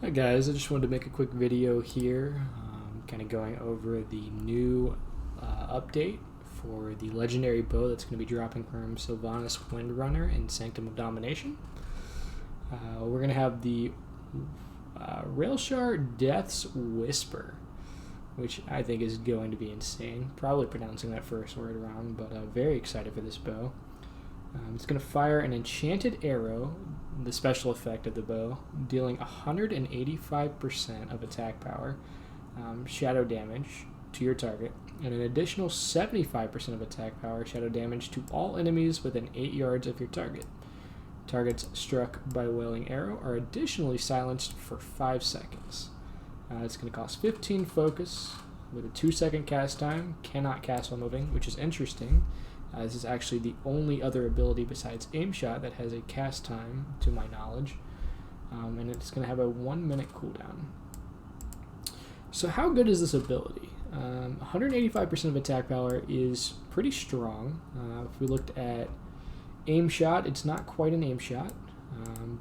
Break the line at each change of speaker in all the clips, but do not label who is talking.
Hi guys, I just wanted to make a quick video here, kind of going over the new update for the legendary bow that's going to be dropping from Sylvanas Windrunner in Sanctum of Domination. We're going to have the Railshar Death's Whisper, which I think is going to be insane. Probably pronouncing that first word wrong, but very excited for this bow. It's going to fire an enchanted arrow, the special effect of the bow, dealing 185% of attack power, shadow damage to your target, and an additional 75% of attack power, shadow damage to all enemies within 8 yards of your target. Targets struck by a wailing arrow are additionally silenced for 5 seconds. It's going to cost 15 focus with a 2-second cast time, cannot cast while moving, which is interesting. This is actually the only other ability besides Aim Shot that has a cast time, to my knowledge. And it's going to have a 1-minute cooldown. So how good is this ability? 185% of attack power is pretty strong. If we looked at Aim Shot, it's not quite an Aim Shot,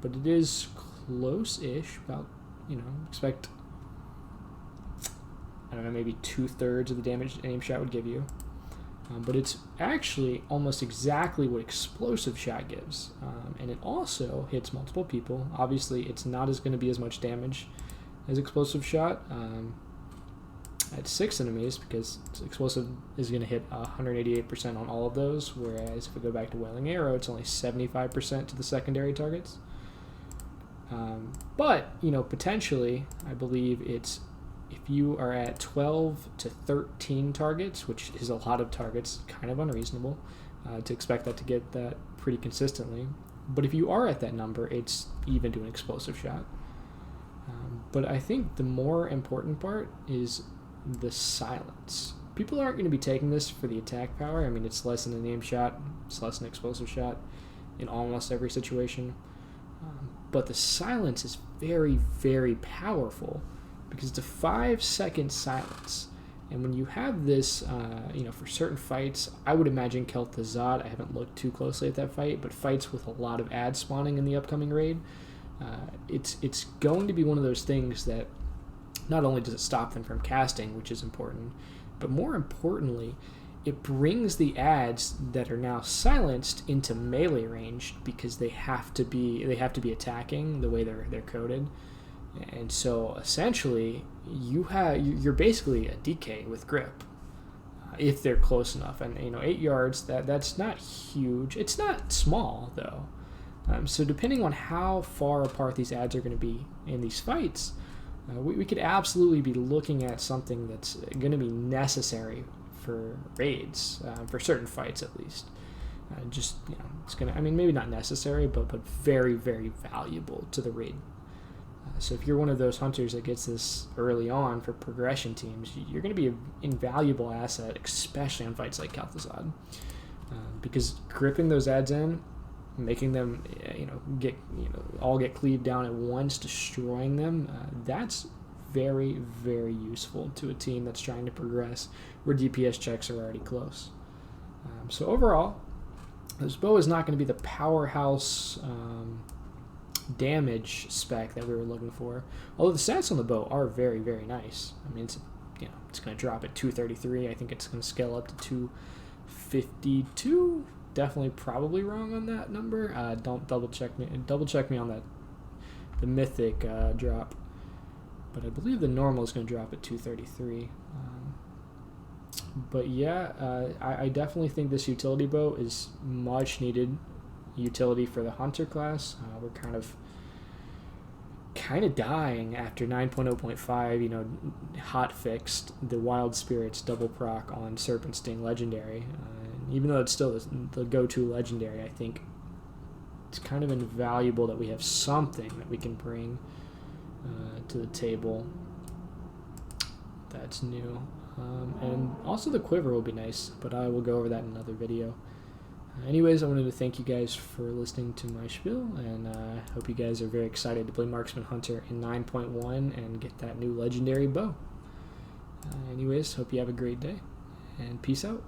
but it is close-ish. About, expect, I don't know, maybe 2/3 of the damage an Aim Shot would give you. But it's actually almost exactly what Explosive Shot gives. And it also hits multiple people. Obviously, it's not going to be as much damage as Explosive Shot at 6 enemies, because Explosive is going to hit 188% on all of those, whereas if we go back to Wailing Arrow, it's only 75% to the secondary targets. But, potentially, I believe it's, if you are at 12 to 13 targets, which is a lot of targets, kind of unreasonable to expect that to get that pretty consistently. But if you are at that number, it's even to an Explosive Shot. But I think the more important part is the silence. People aren't going to be taking this for the attack power. I mean, it's less than an Aim Shot, it's less than an Explosive Shot in almost every situation. But the silence is very, very powerful, because it's a 5-second silence. And when you have this, for certain fights, I would imagine Kel'Thuzad, I haven't looked too closely at that fight, but fights with a lot of ad spawning in the upcoming raid, it's going to be one of those things that not only does it stop them from casting, which is important, but more importantly, it brings the ads that are now silenced into melee range, because they have to be attacking the way they're coded. And so essentially, you're basically a DK with grip if they're close enough. And 8 yards, that's not huge. It's not small though. So depending on how far apart these ads are going to be in these fights, we could absolutely be looking at something that's going to be necessary for raids, for certain fights at least. It's going to, maybe not necessary, but very, very valuable to the raid. So if you're one of those hunters that gets this early on for progression teams, you're going to be an invaluable asset, especially on fights like Kel'Thuzad, because gripping those ads in, making them all get cleaved down at once, destroying them, that's very, very useful to a team that's trying to progress where DPS checks are already close. So overall, this bow is not going to be the powerhouse damage spec that we were looking for, although the stats on the bow are very, very nice. It's going to drop at 233. I think it's going to scale up to 252. Definitely probably wrong on that number. Don't double check me on that, the mythic drop, but I believe the normal is going to drop at 233. But yeah, I definitely think this utility bow is much needed utility for the hunter class. We're kind of dying after 9.0.5 hot fixed the Wild Spirits double proc on Serpent Sting legendary. Even though it's still the go-to legendary, I think it's kind of invaluable that we have something that we can bring to the table that's new. And also the quiver will be nice, but I will go over that in another video. Anyways, I wanted to thank you guys for listening to my spiel, and I hope you guys are very excited to play Marksman Hunter in 9.1 and get that new legendary bow. Anyways, hope you have a great day, and peace out.